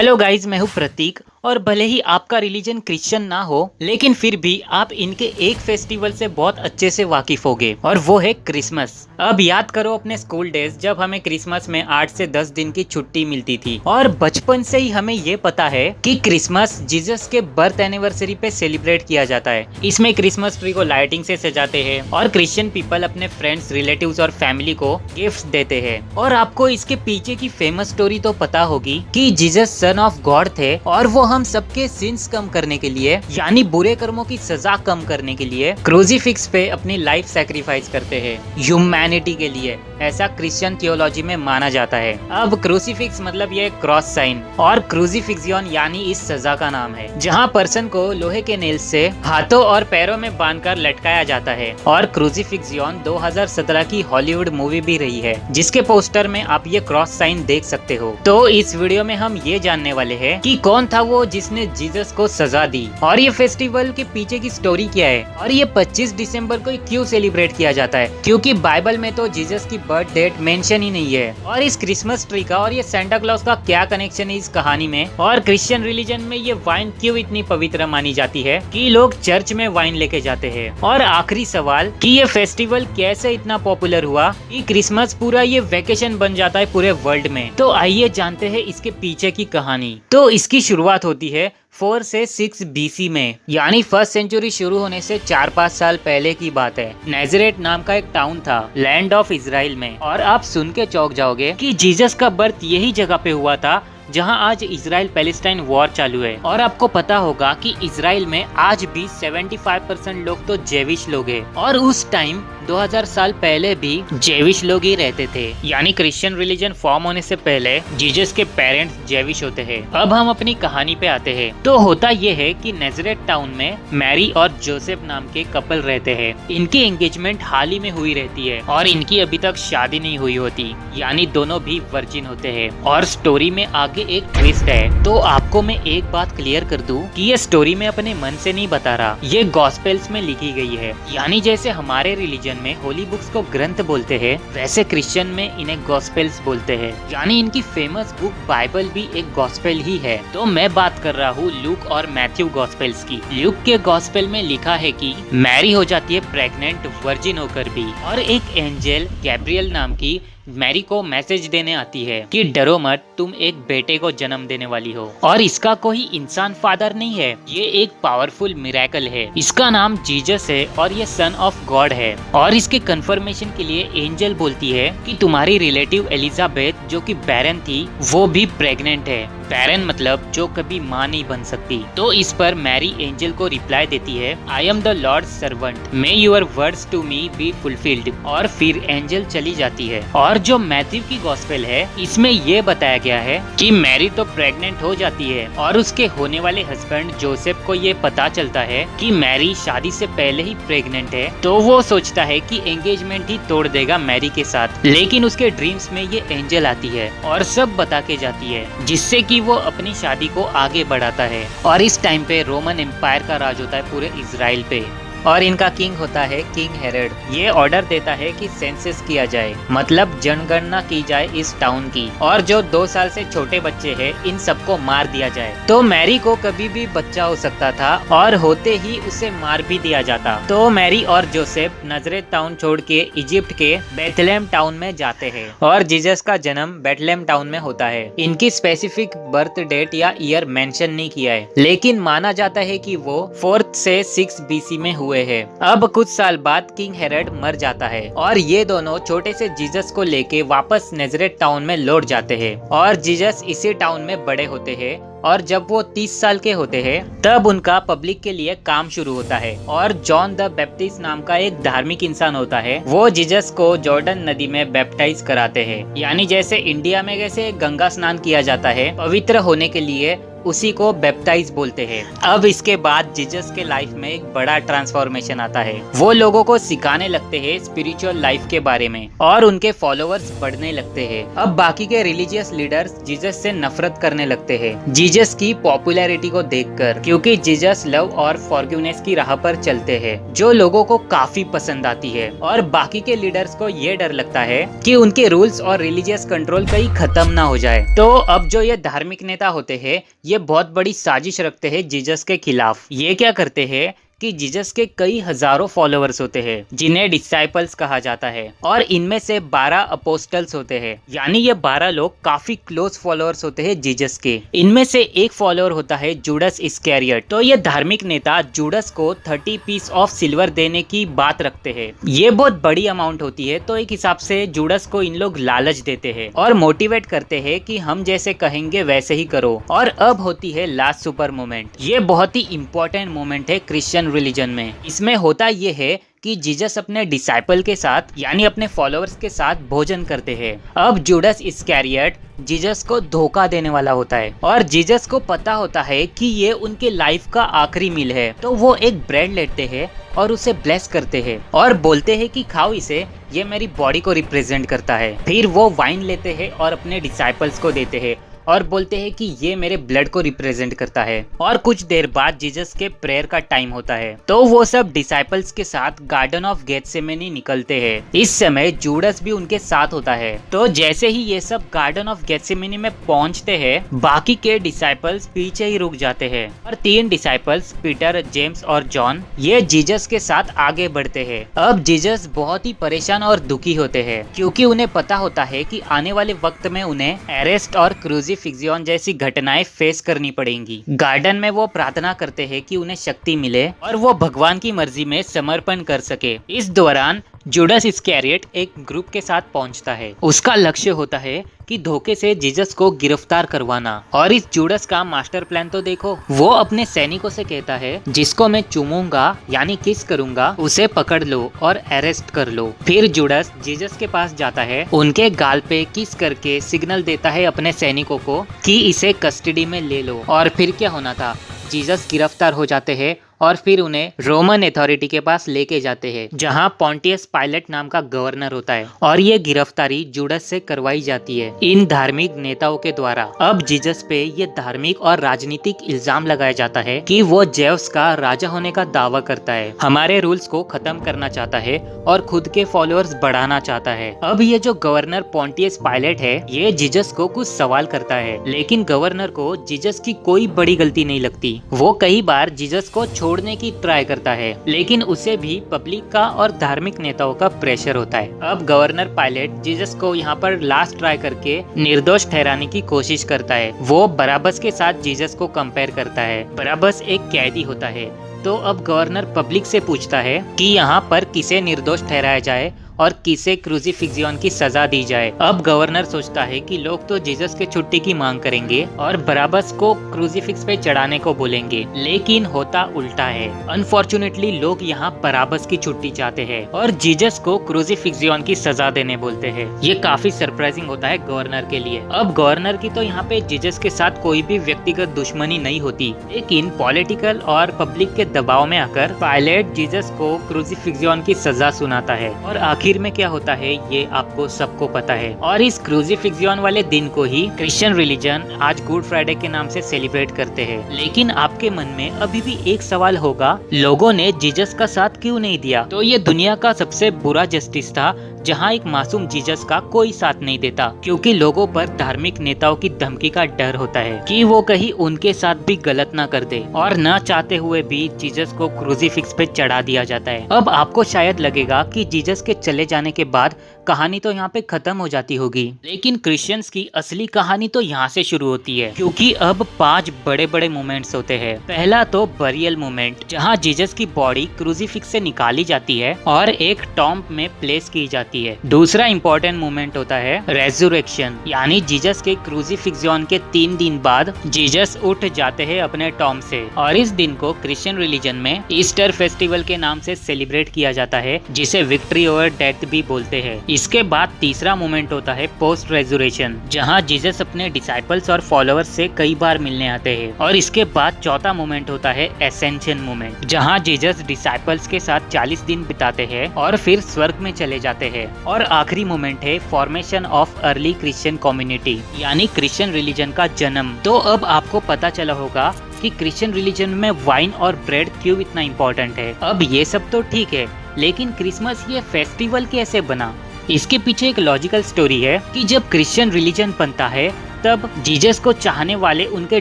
Hello guys, मैं हूँ प्रतीक। और भले ही आपका रिलीजन क्रिश्चियन ना हो, लेकिन फिर भी आप इनके एक फेस्टिवल से बहुत अच्छे से वाकिफ होगे, और वो है क्रिसमस। अब याद करो अपने स्कूल डेज, जब हमें क्रिसमस में 8 से 10 दिन की छुट्टी मिलती थी। और बचपन से ही हमें ये पता है कि क्रिसमस जीसस के बर्थ एनिवर्सरी पे सेलिब्रेट किया जाता है। इसमें क्रिसमस ट्री को लाइटिंग से सजाते हैं और क्रिश्चियन पीपल अपने फ्रेंड्स, रिलेटिव्स और फैमिली को गिफ्ट देते हैं। और आपको इसके पीछे की फेमस स्टोरी तो पता होगी कि जीसस सन ऑफ गॉड थे, और वो हम सबके सिंस कम करने के लिए, यानी बुरे कर्मों की सजा कम करने के लिए क्रूसीफिक्स पे अपनी लाइफ सैक्रिफाइस करते हैं ह्यूमैनिटी के लिए। ऐसा क्रिश्चियन थियोलॉजी में माना जाता है। अब क्रूसीफिक्स मतलब ये क्रॉस साइन, और क्रूसीफिक्सियन यानी इस सजा का नाम है, जहाँ पर्सन को लोहे के नेल्स से हाथों और पैरों में बांधकर लटकाया जाता है। और क्रूसीफिक्सियन 2017 की हॉलीवुड मूवी भी रही है, जिसके पोस्टर में आप ये क्रॉस साइन देख सकते हो। तो इस वीडियो में हम ये जानने वाले हैं कि कौन था वो जिसने जीसस को सजा दी, और ये फेस्टिवल के पीछे की स्टोरी क्या है, और ये 25 दिसंबर को क्यों सेलिब्रेट किया जाता है, क्योंकि बाइबल में तो जीसस की बर्थ डेट मेंशन ही नहीं है। और इस क्रिसमस ट्री का और ये सेंटा क्लॉज का क्या कनेक्शन है इस कहानी में, और क्रिश्चियन रिलीजन में ये वाइन क्यों इतनी पवित्र मानी जाती है कि लोग चर्च में वाइन लेके जाते हैं। और आखिरी सवाल कि ये फेस्टिवल कैसे इतना पॉपुलर हुआ कि क्रिसमस पूरा ये वेकेशन बन जाता है पूरे वर्ल्ड में। तो आइए जानते हैं इसके पीछे की कहानी। तो इसकी शुरुआत होती है 4 से 6 BC में, यानी फर्स्ट सेंचुरी शुरू होने से 4-5 साल पहले की बात है। नाजरेत नाम का एक टाउन था लैंड ऑफ इजराइल में। और आप सुन के चौंक जाओगे कि जीसस का बर्थ यही जगह पे हुआ था जहां आज इजराइल पैलेस्टाइन वॉर चालू है। और आपको पता होगा कि इजराइल में आज भी 75% लोग तो जेविश लोग हैं, और उस टाइम 2000 साल पहले भी जेविश लोग ही रहते थे, यानी क्रिश्चियन रिलीजन फॉर्म होने से पहले जीसस के पेरेंट्स जेविश होते हैं। अब हम अपनी कहानी पे आते हैं। तो होता ये है कि नाजरेत टाउन में मैरी और जोसेफ नाम के कपल रहते हैं। इनकी एंगेजमेंट हाल ही में हुई रहती है, और इनकी अभी तक शादी नहीं हुई होती, यानी दोनों भी वर्जिन होते हैं। और स्टोरी में आगे एक ट्विस्ट है। तो आपको मैं एक बात क्लियर कर दूं कि ये स्टोरी में अपने मन से नहीं बता रहा, ये गॉस्पेल्स में लिखी गई है। यानी जैसे हमारे रिलीजन में होली बुक्स को ग्रंथ बोलते हैं, वैसे क्रिश्चियन में इन्हें गॉस्पेल्स बोलते हैं। यानी इनकी फेमस बुक बाइबल भी एक गॉस्पेल ही है। तो मैं बात कर रहा हूँ लूक और मैथ्यू गॉस्पेल्स की। लूक के गॉस्पेल में लिखा है कि मैरी हो जाती है प्रेग्नेंट वर्जिन होकर भी, और एक एंजल गैब्रियल नाम की मैरी को मैसेज देने आती है कि डरो मत, तुम एक बेटे को जन्म देने वाली हो, और इसका कोई इंसान फादर नहीं है, ये एक पावरफुल मिरेकल है। इसका नाम जीसस है और ये सन ऑफ गॉड है। और इसके कंफर्मेशन के लिए एंजल बोलती है कि तुम्हारी रिलेटिव एलिजाबेथ जो कि बैरन थी, वो भी प्रेग्नेंट है। बैरन मतलब जो कभी माँ नहीं बन सकती। तो इस पर मैरी एंजल को रिप्लाई देती है, I am the lord servant, may your words to me be fulfilled. और फिर एंजल चली जाती है। और जो मैथ्यू की गॉस्पेल है, इसमें ये बताया गया है कि मैरी तो प्रेग्नेंट हो जाती है, और उसके होने वाले हस्बैंड जोसेफ को ये पता चलता है कि मैरी शादी से पहले ही प्रेग्नेंट है। तो वो सोचता है कि एंगेजमेंट ही तोड़ देगा मैरी के साथ। लेकिन उसके ड्रीम्स में ये एंजल आती है और सब बता के जाती है, जिससे कि वो अपनी शादी को आगे बढ़ाता है। और इस टाइम पे रोमन एम्पायर का राज होता है पूरे इजराइल पे, और इनका किंग होता है किंग हेरोड। ये ऑर्डर देता है कि सेंसस किया जाए, मतलब जनगणना की जाए इस टाउन की, और जो 2 साल से छोटे बच्चे हैं इन सबको मार दिया जाए। तो मैरी को कभी भी बच्चा हो सकता था, और होते ही उसे मार भी दिया जाता। तो मैरी और जोसेफ नाजरेत टाउन छोड़ के इजिप्ट के बेथलेहम टाउन में जाते हैं, और जीसस का जन्म बेथलेहम टाउन में होता है। इनकी स्पेसिफिक बर्थ डेट या ईयर मेंशन नहीं किया है, लेकिन माना जाता है कि वो 4 से 6 BC में हुए है। अब कुछ साल बाद किंग हेरोड मर जाता है, और ये दोनों छोटे से जीसस को लेके वापस नाजरेत टाउन में लौट जाते हैं। और जीसस इसी टाउन में बड़े होते हैं, और जब वो 30 साल के होते हैं तब उनका पब्लिक के लिए काम शुरू होता है। और जॉन द बैप्टिस्ट नाम का एक धार्मिक इंसान होता है, वो जीसस को जॉर्डन नदी में बैप्टाइज कराते हैं। यानी जैसे इंडिया में कैसे गंगा स्नान किया जाता है पवित्र होने के लिए, उसी को बैप्टाइज बोलते हैं। अब इसके बाद जीसस के लाइफ में एक बड़ा ट्रांसफॉर्मेशन आता है। वो लोगों को सिखाने लगते हैं स्पिरिचुअल लाइफ के बारे में और उनके फॉलोअर्स बढ़ने लगते हैं। अब बाकी के रिलीजियस लीडर्स जीसस से नफरत करने लगते हैं जीसस की पॉपुलैरिटी को देखकर, क्योंकि जीसस लव और फॉरगिवनेस की राह पर चलते हैं जो लोगों को काफी पसंद आती है। और बाकी के लीडर्स को ये डर लगता है कि उनके रूल्स और रिलीजियस कंट्रोल कहीं खत्म ना हो जाए। तो अब जो ये धार्मिक नेता होते हैं ये बहुत बड़ी साजिश रखते हैं जीसस के खिलाफ। ये क्या करते हैं कि जीसस के कई हजारों फॉलोअर्स होते हैं जिन्हें डिसाइपल्स कहा जाता है, और इनमें से 12 अपोस्टल्स होते हैं, यानी ये 12 लोग काफी क्लोज फॉलोअर्स होते हैं जीसस के। इनमें से एक फॉलोअर होता है जूडस इस्कैरियोट। तो ये धार्मिक नेता जूडस को 30 पीस ऑफ सिल्वर देने की बात रखते हैं। ये बहुत बड़ी अमाउंट होती है, तो एक हिसाब से जूडस को इन लोग लालच देते हैं और मोटिवेट करते हैं कि हम जैसे कहेंगे वैसे ही करो। और अब होती है लास्ट सुपर मोमेंट। ये बहुत ही इंपॉर्टेंट मोमेंट है क्रिश्चियन रिलीजन में। इसमें होता ये है कि जीसस अपने डिसाइपल के साथ यानी अपने फॉलोअर्स के साथ भोजन करते हैं। अब जूडस इस्कैरियोट जीसस को धोखा देने वाला होता है और जीसस को पता होता है कि ये उनके लाइफ का आखिरी मील है। तो वो एक ब्रेड लेते हैं और उसे ब्लेस करते हैं और बोलते हैं कि खाओ इसे, ये मेरी बॉडी को रिप्रेजेंट करता है। फिर वो वाइन लेते हैं और अपने डिसाइपल्स को देते हैं और बोलते हैं कि ये मेरे ब्लड को रिप्रेजेंट करता है। और कुछ देर बाद जीसस के प्रेयर का टाइम होता है, तो वो सब डिसाइपल्स के साथ गार्डन ऑफ गेथसेमनी निकलते हैं। इस समय जूडस भी उनके साथ होता है। तो जैसे ही ये सब गार्डन ऑफ गेथसेमनी में पहुंचते हैं, बाकी के डिसाइपल्स पीछे ही रुक जाते हैं और 3 डिसाइपल्स पीटर, जेम्स और जॉन ये जीसस के साथ आगे बढ़ते हैं। अब जीसस बहुत ही परेशान और दुखी होते हैं, क्योंकि उन्हें पता होता है कि आने वाले वक्त में उन्हें अरेस्ट और क्रूसीफिक्सियन जैसी घटनाएं फेस करनी पड़ेंगी। गार्डन में वो प्रार्थना करते हैं कि उन्हें शक्ति मिले और वो भगवान की मर्जी में समर्पण कर सके। इस दौरान जूडस इस्कैरियोट एक ग्रुप के साथ पहुंचता है। उसका लक्ष्य होता है कि धोखे से जीसस को गिरफ्तार करवाना। और इस जूडस का मास्टर प्लान तो देखो, वो अपने सैनिकों से कहता है जिसको मैं चूमूंगा यानी किस करूंगा उसे पकड़ लो और अरेस्ट कर लो। फिर जूडस जीसस के पास जाता है, उनके गाल पे किस करके सिग्नल देता है अपने सैनिकों को कि इसे कस्टडी में ले लो। और फिर क्या होना था, जीसस गिरफ्तार हो जाते हैं और फिर उन्हें रोमन अथॉरिटी के पास लेके जाते हैं, जहां पॉन्टियस पायलट नाम का गवर्नर होता है। और ये गिरफ्तारी जूडस से करवाई जाती है इन धार्मिक नेताओं के द्वारा। अब जीसस पे ये धार्मिक और राजनीतिक इल्जाम लगाया जाता है कि वो जेव्स का राजा होने का दावा करता है, हमारे रूल्स को खत्म करना चाहता है और खुद के फॉलोअर्स बढ़ाना चाहता है। अब ये जो गवर्नर पॉन्टियस पायलट है, ये जीसस को कुछ सवाल करता है, लेकिन गवर्नर को जीसस की कोई बड़ी गलती नहीं लगती। वो कई बार जीसस को छोड़ने की ट्राई करता है, लेकिन उसे भी पब्लिक का और धार्मिक नेताओं का प्रेशर होता है। अब गवर्नर पायलट जीसस को यहाँ पर लास्ट ट्राई करके निर्दोष ठहराने की कोशिश करता है। वो बराबस के साथ जीसस को कंपेयर करता है। बराबस एक कैदी होता है। तो अब गवर्नर पब्लिक से पूछता है कि यहाँ पर किसे निर्दोष ठहराया जाए और किसे क्रूसीफिक्सियन की सजा दी जाए। अब गवर्नर सोचता है कि लोग तो जीसस के छुट्टी की मांग करेंगे और बराबस को क्रूसीफिक्स पे चढ़ाने को बोलेंगे, लेकिन होता उल्टा है। अनफॉर्चुनेटली लोग यहाँ बराबस की छुट्टी चाहते हैं और जीसस को क्रूसीफिक्सियन की सजा देने बोलते हैं। ये काफी सरप्राइजिंग होता है गवर्नर के लिए। अब गवर्नर की तो यहाँ पे जीसस के साथ कोई भी व्यक्तिगत दुश्मनी नहीं होती, लेकिन पॉलिटिकल और पब्लिक के दबाव में आकर पायलट जीसस को क्रूसीफिक्सियन की सजा सुनाता है। और आखिर में क्या होता है ये आपको सबको पता है। और इस क्रूसीफिक्सियन वाले दिन को ही क्रिश्चियन रिलीजन आज गुड फ्राइडे के नाम से सेलिब्रेट करते हैं। लेकिन आपके मन में अभी भी एक सवाल होगा, लोगों ने जीसस का साथ क्यों नहीं दिया? तो ये दुनिया का सबसे बुरा जस्टिस था, जहां एक मासूम जीसस का कोई साथ नहीं देता, क्योंकि लोगों पर धार्मिक नेताओं की धमकी का डर होता है कि वो कहीं उनके साथ भी गलत ना कर दे, और न चाहते हुए भी जीसस को क्रूसीफिक्स पे चढ़ा दिया जाता है। अब आपको शायद लगेगा कि जीसस के चले जाने के बाद कहानी तो यहाँ पे खत्म हो जाती होगी, लेकिन क्रिश्चियंस की असली कहानी तो यहाँ से शुरू होती है, क्योंकि अब 5 बड़े बड़े मोमेंट्स होते हैं। पहला तो बरियल मोमेंट, जहाँ जीसस की बॉडी क्रूसीफिक्स से निकाली जाती है और एक टॉम्ब में प्लेस की जाती जाती है। दूसरा इम्पोर्टेंट मोमेंट होता है रेजरेक्शन, यानी जीसस के क्रूसीफिक्शन के 3 दिन बाद जीसस उठ जाते हैं अपने टॉम से, और इस दिन को क्रिश्चियन रिलीजन में ईस्टर फेस्टिवल के नाम से सेलिब्रेट किया जाता है, जिसे विक्ट्री ओवर डेथ भी बोलते हैं। इसके बाद तीसरा मोमेंट होता है पोस्ट रेजुरेशन, जहाँ जीसस अपने डिसाइपल्स और फॉलोअर्स से कई बार मिलने आते हैं। और इसके बाद चौथा मोमेंट होता है एसेंशन मोमेंट, जहाँ जीसस डिसाइपल्स के साथ 40 दिन बिताते हैं और फिर स्वर्ग में चले जाते हैं। और आखिरी मोमेंट है formation of early Christian community, यानी क्रिश्चियन रिलीजन का जन्म। तो अब आपको पता चला होगा कि क्रिश्चियन रिलीजन में वाइन और ब्रेड क्यों इतना इम्पोर्टेंट है। अब ये सब तो ठीक है, लेकिन क्रिसमस ये फेस्टिवल कैसे बना? इसके पीछे एक लॉजिकल स्टोरी है कि जब क्रिश्चियन रिलीजन बनता है तब जीसस को चाहने वाले उनके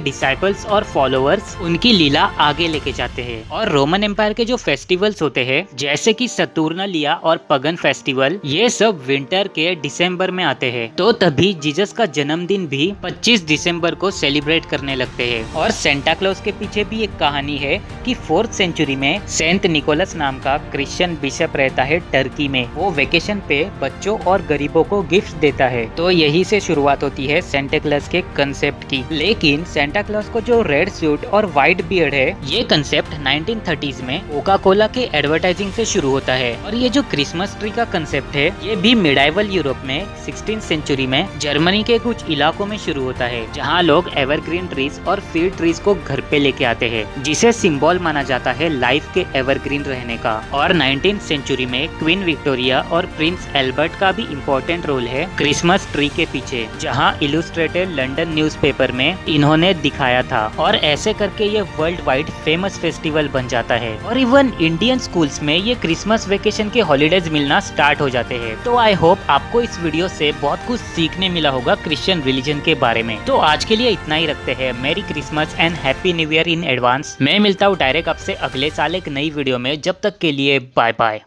डिसाइपल्स और फॉलोअर्स उनकी लीला आगे लेके जाते हैं। और रोमन एम्पायर के जो फेस्टिवल्स होते हैं, जैसे कि सतुर्नालिया और पगन फेस्टिवल, ये सब विंटर के दिसंबर में आते हैं। तो तभी जीसस का जन्मदिन भी 25 दिसंबर को सेलिब्रेट करने लगते हैं। और सेंटा क्लॉज के पीछे भी एक कहानी है कि 4th सेंचुरी में सेंट निकोलस नाम का क्रिश्चियन बिशप रहता है टर्की में। वो वेकेशन पे बच्चों और गरीबों को गिफ्ट देता है। तो यही से शुरुआत होती है सेंटा के कंसेप्ट की। लेकिन सेंटा क्लॉज को जो रेड सूट और व्हाइट बियर्ड है, ये कंसेप्ट 1930s में कोका कोला के एडवर्टाइजिंग से शुरू होता है। और ये जो क्रिसमस ट्री का कंसेप्ट है, ये भी मिडाइवल यूरोप में 16th सेंचुरी में जर्मनी के कुछ इलाकों में शुरू होता है, जहाँ लोग एवरग्रीन ट्रीज और फील्ड ट्रीज को घर पे लेके आते हैं, जिसे सिंबल माना जाता है लाइफ के एवरग्रीन रहने का। और 19th सेंचुरी में क्वीन विक्टोरिया और प्रिंस एल्बर्ट का भी इम्पोर्टेंट रोल है क्रिसमस ट्री के पीछे, जहाँ इलस्ट्रेटेड लंदन न्यूज़पेपर में इन्होंने दिखाया था। और ऐसे करके ये वर्ल्ड वाइड फेमस फेस्टिवल बन जाता है। और इवन इंडियन स्कूल्स में ये क्रिसमस वेकेशन के हॉलीडेज मिलना स्टार्ट हो जाते हैं। तो आई होप आपको इस वीडियो से बहुत कुछ सीखने मिला होगा क्रिश्चियन रिलीजन के बारे में। तो आज के लिए इतना ही रखते हैं। मेरी Christmas and happy new year in advance. मैं मिलता हूँ डायरेक्ट आपसे अगले साल एक नई वीडियो में। जब तक के लिए बाय बाय।